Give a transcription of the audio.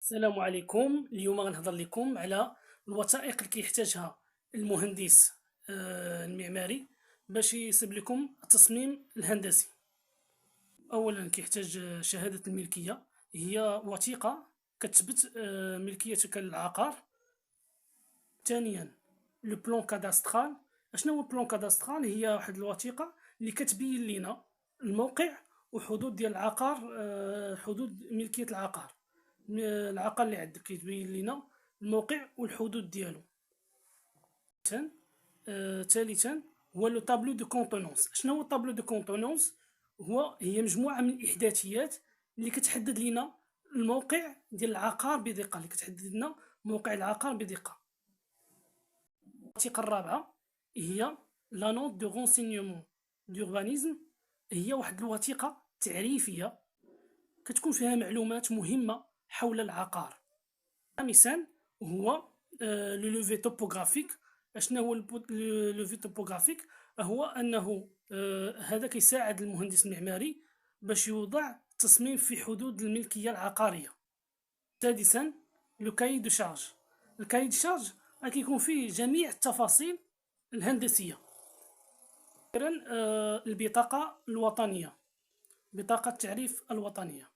السلام عليكم. اليوم غنهضر لكم على الوثائق اللي كيحتاجها المهندس المعماري باش يصيب لكم التصميم الهندسي. اولا كيحتاج شهادة الملكية، هي وثيقة كتثبت ملكيتك للعقار. ثانيا لو بلون كاداسترال. اشنو هو البلون كاداسترال؟ هي واحد الوثيقة اللي كتبين لنا الموقع وحدود ديال العقار، حدود ملكية العقار. العقار اللي عندك كيتبين لنا الموقع والحدود ديالو. ثالثا هو لو طابلو دو كونتونونس. شنو هو الطابلو دو كونتونونس؟ هي مجموعه من الاحداثيات اللي كتحدد لنا الموقع ديال العقار بدقه، اللي كتحدد لنا موقع العقار بدقه. الوثيقه الرابعه هي لا نوت دو رونسينيومون دوربانيزم. هي واحد الوثيقه تعريفيه كتكون فيها معلومات مهمه حول العقار. خامسا هو لو لوفي توبوغرافيك. اشنا هو لوفي توبوغرافيك؟ هو انه هذا كيساعد المهندس المعماري باش يوضع تصميم في حدود الملكيه العقاريه. سادسا لو كاي دو شارج. الكاي دو شارج كيكون فيه جميع التفاصيل الهندسيه. اخيرا البطاقه الوطنيه، بطاقه التعريف الوطنيه.